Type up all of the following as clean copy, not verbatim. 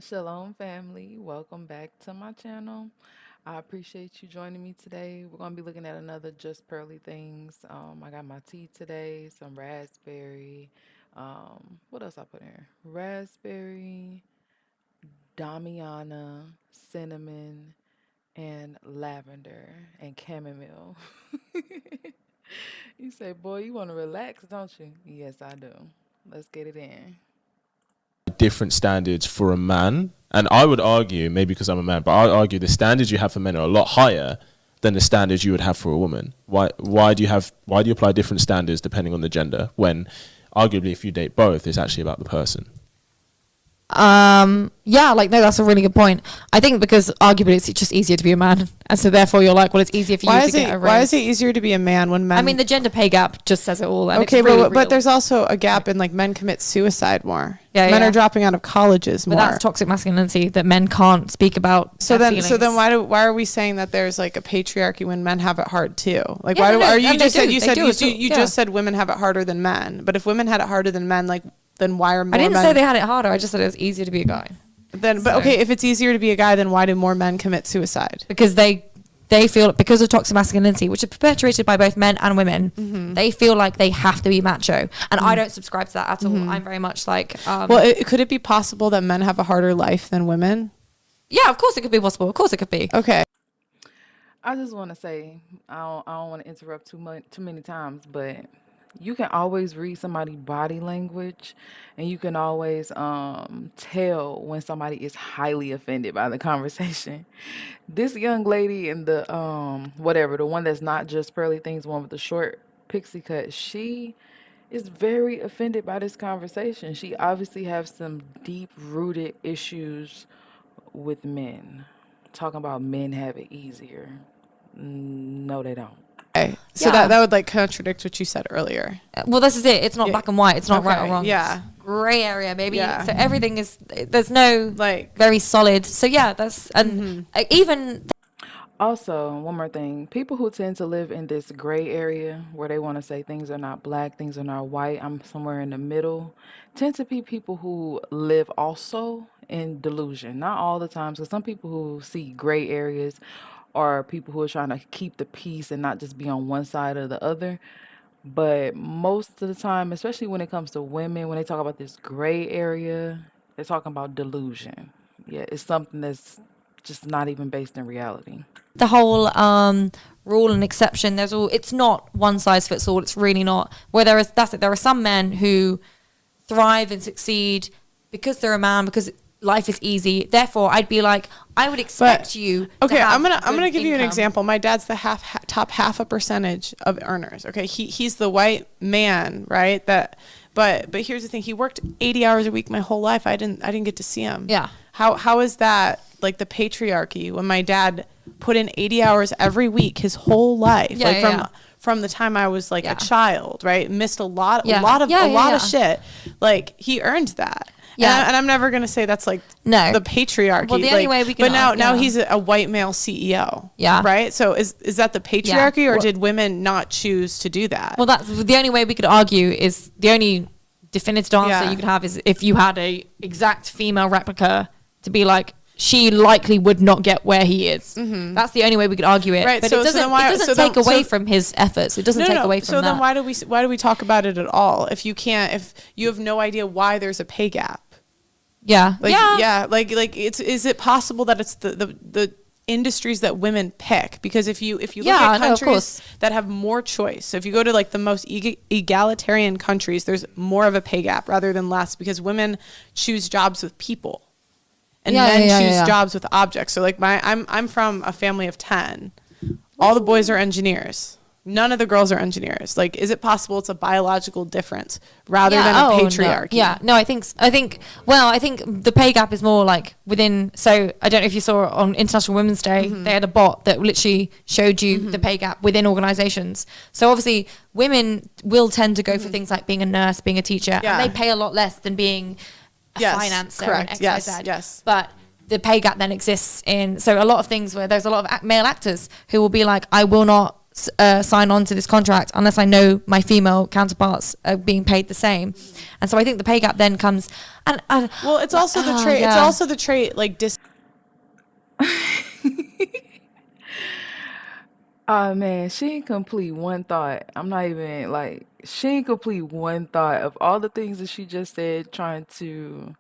Shalom, family. Welcome back to my channel. I appreciate you joining me today. We're going to be looking at another Just Pearly Things. I got my tea today, some raspberry. What else I put in here? Raspberry, damiana, cinnamon, and lavender and chamomile. You say, boy, you want to relax, don't you? Yes, I do. Let's get it in. Different standards for a man, and I would argue, maybe because I'm a man, but I'd argue the standards you have for men are a lot higher than the standards you would have for a woman. Why do you apply different standards depending on the gender, when arguably if you date both, it's actually about the person? Yeah, like, no, that's a really good point. I think because arguably it's just easier to be a man, and so therefore you're like, well, it's easier for you to get a raise. Why is it easier to be a man when men? I mean, the gender pay gap just says it all. And Okay, it's really but real. there's also a gap in, like, men commit suicide more. Yeah, men yeah. are dropping out of colleges But more. that's toxic masculinity that men can't speak about. So their then feelings. why are we saying that there's like a patriarchy when men have it hard too? Like, Yeah, why no, do no, are you and just they said do. you They said do you, it too, you yeah. just said women have it harder than men. But if women had it harder than men, like, then why are more I didn't men? say they had it harder. I just said it was easier to be a guy But So- okay, if it's easier to be a guy, then why do more men commit suicide? because they feel because of toxic masculinity, which is perpetuated by both men and women. They feel like they have to be macho, and I don't subscribe to that at all. I'm very much like, Well, could it be possible that men have a harder life than women? yeah, of course it could be possible. Of course it could be. Okay. I just want to say, I don't want to interrupt too many times, but you can always read somebody's body language, and you can always tell when somebody is highly offended by the conversation. This young lady in the whatever, the one that's not just pearly things, one with the short pixie cut, she is very offended by this conversation. She obviously has some deep rooted issues with men. Talking about men have it easier. No, they don't. Okay. So Yeah. that would like contradict what you said earlier. Well, this is it. It's not Yeah. black and white. It's not right Okay, or wrong. yeah. It's gray area, maybe. Yeah. So everything is. There's no Like, very solid. So yeah, that's and even Also, one more thing. People who tend to live in this gray area where they want to say things are not black, things are not white, I'm somewhere in the middle, tend to be people who live also in delusion. Not all the time, because some people who see gray areas are people who are trying to keep the peace and not just be on one side or the other. But most of the time, especially when it comes to women, when they talk about this gray area, they're talking about delusion. Yeah, it's something that's just not even based in reality. the whole rule and exception. There's all. It's not one size fits all. It's really not. Where there is that's it. There are some men who thrive and succeed because they're a man, because life is easy. Therefore, I'd be like, I would expect you. okay, to have I'm gonna good give you an income. example. My dad's the top half a percentage of earners. Okay, he's the white man, right? But here's the thing. He worked 80 hours a week my whole life. I didn't get to see him. Yeah. How is that like the patriarchy when my dad put in 80 hours every week his whole life, Yeah, like yeah, from the time I was like Yeah. a child, right? Missed a lot Yeah. of Yeah, yeah. of shit. Like, he earned that. Yeah. And I'm never gonna say that's like No. the patriarchy. Well, the only way we can But now yeah. he's a white male CEO. Yeah. Right. So is that the patriarchy, or Well- did women not choose to do that? Well, that's the only way we could argue. Is the only definitive answer Yeah. you could have is if you had a exact female replica to be like, she likely would not get where he is. That's the only way we could argue it. Right, But so- it so doesn't, then why- it doesn't so then- take away so- from his efforts. It doesn't take away from so that. then why do we talk about it at all if you have no idea why there's a pay gap? yeah. Like, yeah. like is it possible that it's the industries that women pick? Because if you look Yeah, at no, of countries course. that have more choice, so if you go to like the most egalitarian countries, there's more of a pay gap rather than less, because women choose jobs with people and Yeah, men yeah, yeah, choose yeah. jobs with objects. So like I'm from a family of 10. All the boys are engineers. None of the girls are engineers. Like, is it possible it's a biological difference rather than a patriarchy? No. Yeah, no, I think the pay gap is more like within. So I don't know if you saw on International Women's Day, they had a bot that literally showed you the pay gap within organizations. So obviously, women will tend to go for things like being a nurse, being a teacher, Yeah. and they pay a lot less than being a Yes, financer. correct. And Yes, XYZ. yes. But the pay gap then exists in a lot of things where there's a lot of male actors who will be like, I will not sign on to this contract unless I know my female counterparts are being paid the same. And so I think the pay gap then comes, and well, it's also the trait. yeah. It's also the trait like Oh man, she ain't complete one thought. I'm not even like she ain't complete one thought of all the things that she just said, trying to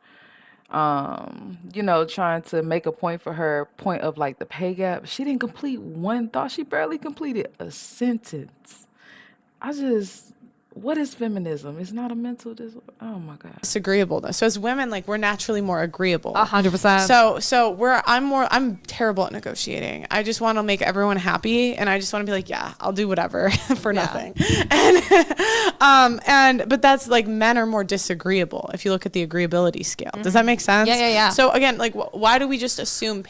trying to make a point for her point of like the pay gap. She didn't complete one thought. She barely completed a sentence. What is feminism? It's not a mental disorder. Oh my God. disagreeableness. So as women, like we're naturally more agreeable. 100%. So I'm terrible at negotiating. I just want to make everyone happy, and I just want to be like, yeah, I'll do whatever for nothing. But that's like men are more disagreeable if you look at the agreeability scale. Does that make sense? Yeah. So again, like why do we just assume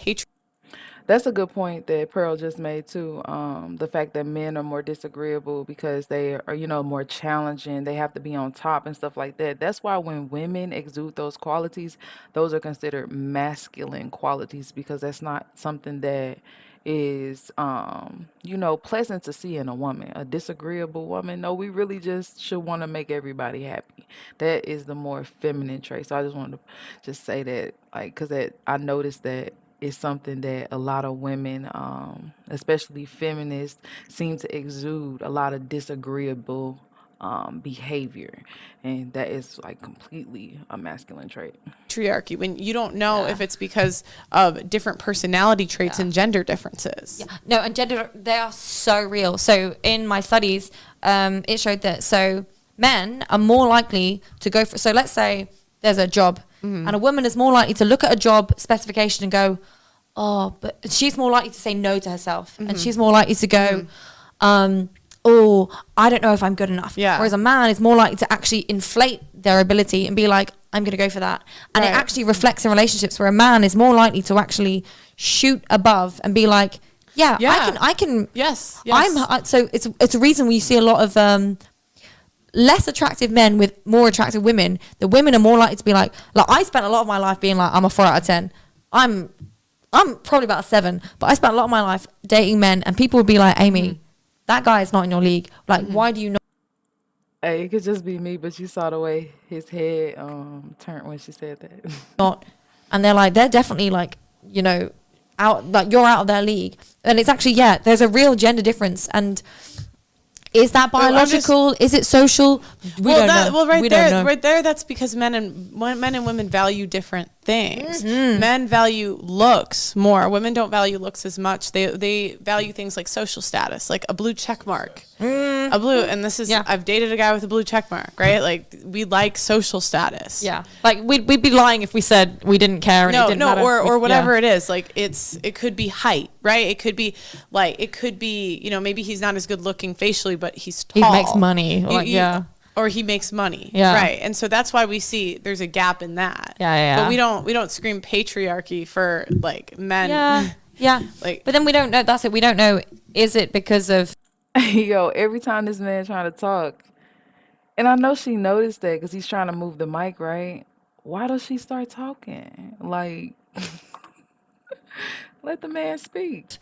That's a good point that Pearl just made too. The fact that men are more disagreeable because they are, more challenging. They have to be on top and stuff like that. That's why when women exude those qualities, those are considered masculine qualities because that's not something that is, pleasant to see in a woman. A disagreeable woman. No, we really just should want to make everybody happy. That is the more feminine trait. So I just wanted to just say that, like, because I noticed that is something that a lot of women, especially feminists, seem to exude a lot of disagreeable behavior. And that is like completely a masculine trait. patriarchy when you don't know if it's because of different personality traits and gender differences? No, and gender, they are so real. So in my studies, it showed that men are more likely to go for, so let's say there's a job and a woman is more likely to look at a job specification and go, oh, but she's more likely to say no to herself. And she's more likely to go, oh, I don't know if I'm good enough. Yeah. Whereas a man is more likely to actually inflate their ability and be like, I'm going to go for that. And it actually reflects in relationships where a man is more likely to actually shoot above and be like, I can. Yes. So it's a reason we see a lot of less attractive men with more attractive women. The women are more likely to be like I spent a lot of my life being like, I'm a 4 out of 10. I'm probably about a 7, but I spent a lot of my life dating men, and people would be like, Amy, that guy is not in your league. Like, why do you not? Hey, it could just be me, but you saw the way his head turned when she said that. Not? And they're definitely like, out, like you're out of their league. And it's actually, there's a real gender difference. And is that biological? Is it social? We don't know. Well, right there, that's because men and women value different things. Men value looks more. Women don't value looks as much. They value things like social status, like a blue check mark. A blue, and this is, I've dated a guy with a blue check mark, right? Like, we like social status. Yeah. Like, we'd be lying if we said we didn't care and it didn't matter. Or whatever it is. Like, it could be height, right? It could be, maybe he's not as good looking facially, but he's tall. He makes money. Or he makes money. Yeah. Right. And so that's why we see there's a gap in that. Yeah. But we don't scream patriarchy for, like, men. Yeah. Like, but then we don't know. That's it. We don't know. Is it because of... Yo, every time this man trying to talk, and I know she noticed that because he's trying to move the mic, right? Why does she start talking? Like, let the man speak.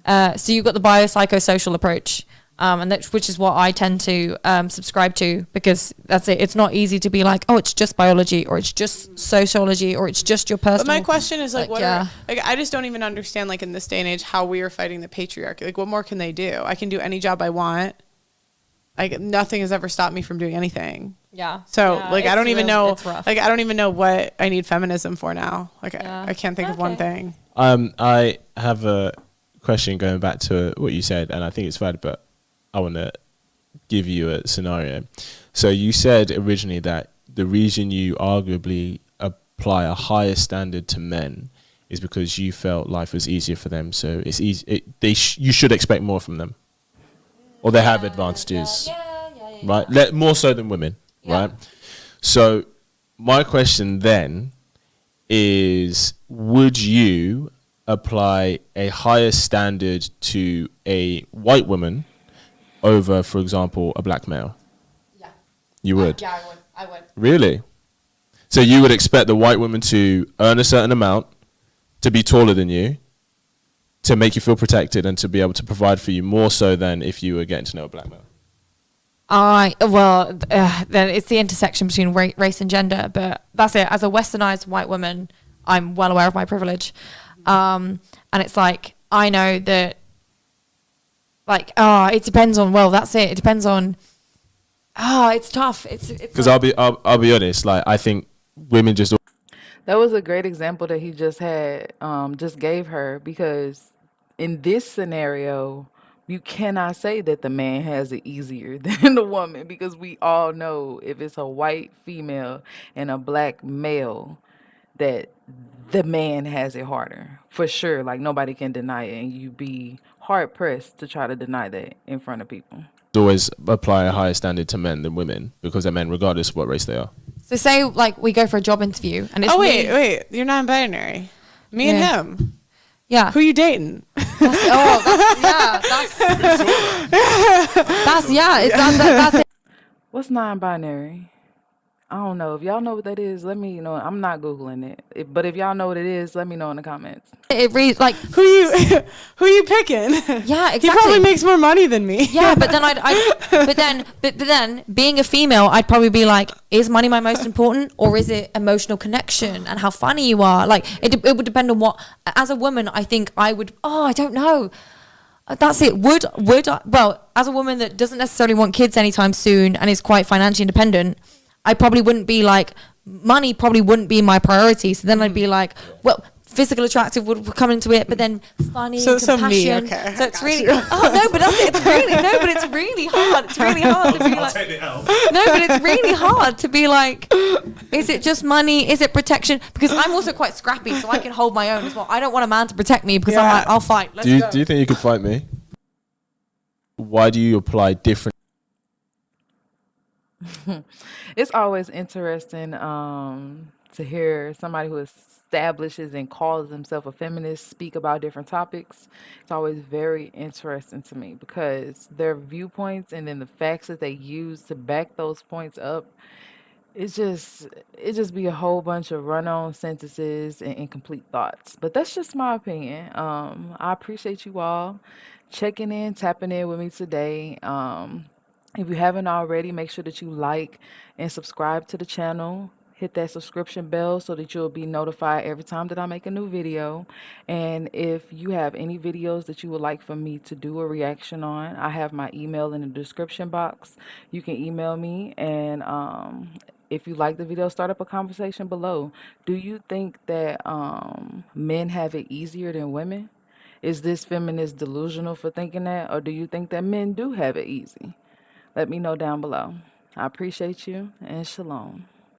So you've got the biopsychosocial approach, and which is what I tend to subscribe to, because that's it. It's not easy to be like, oh, it's just biology, or it's just sociology, or it's just your personal. But my question is I just don't even understand, like, in this day and age, how we are fighting the patriarchy. Like, what more can they do? I can do any job I want. Like, nothing has ever stopped me from doing anything. Yeah. So I don't even know. Like, I don't even know what I need feminism for now. Like, I can't think of one thing. I have a question going back to what you said, and I think it's valid, but I want to give you a scenario. So you said originally that the reason you arguably apply a higher standard to men is because you felt life was easier for them. So it's easy. You should expect more from them, or they have advantages, right? More so than women, right? So my question then is: would you apply a higher standard to a white woman over, for example, a black male? Yeah. You would? Yeah, I would. Really? So you would expect the white woman to earn a certain amount, to be taller than you, to make you feel protected and to be able to provide for you more so than if you were getting to know a black male? Then it's the intersection between race and gender, but that's it. As a westernized white woman, I'm well aware of my privilege. And it's like, I know that, like, it depends on, well, that's it. It depends on, it's tough. It's Because like, I'll be honest, like, I think women just, That was a great example that he just had, just gave her, because in this scenario, you cannot say that the man has it easier than the woman, because we all know if it's a white female and a black male, that the man has it harder for sure. Like, nobody can deny it, and you be hard pressed to try to deny that in front of people. always apply a higher standard to men than women because they're men regardless of what race they are. so say like we go for a job interview and it's Oh, me. wait. You're non-binary. Me and Yeah. him. Yeah. Who you dating? That's it. What's non-binary? I don't know. If y'all know what that is, let me know. I'm not Googling it. But if y'all know what it is, let me know in the comments. It reads like, Who you picking? yeah, He exactly. probably makes more money than me. Yeah, but then but then being a female, I'd probably be like, is money my most important, or is it emotional connection and how funny you are? Like, it would depend on what. As a woman, I think I would. Oh, I don't know. That's it. Would I, well, as a woman that doesn't necessarily want kids anytime soon and is quite financially independent, I probably wouldn't be like, money probably wouldn't be my priority. So then I'd be like, well, physical attractive would come into it, but then funny, So compassion. me, okay. So it's really, oh no, but that's it. It's really, no, but it's really hard. It's really hard to be like, no, but it's really hard to be like, is it just money? Is it protection? Because I'm also quite scrappy, so I can hold my own as well. I don't want a man to protect me because I'm Yeah. like, I'll fight. Let's Do go. you think you could fight me? Why do you apply different? It's always interesting to hear somebody who establishes and calls himself a feminist speak about different topics. It's always very interesting to me because their viewpoints and then the facts that they use to back those points up, it just be a whole bunch of run-on sentences and incomplete thoughts. But that's just my opinion. I appreciate you all checking in, tapping in with me today. If you haven't already, make sure that you like and subscribe to the channel. Hit that subscription bell so that you'll be notified every time that I make a new video. And if you have any videos that you would like for me to do a reaction on, I have my email in the description box. You can email me, and if you like the video, start up a conversation below. Do you think that men have it easier than women? Is this feminist delusional for thinking that, or do you think that men do have it easy? Let me know down below. I appreciate you, and shalom.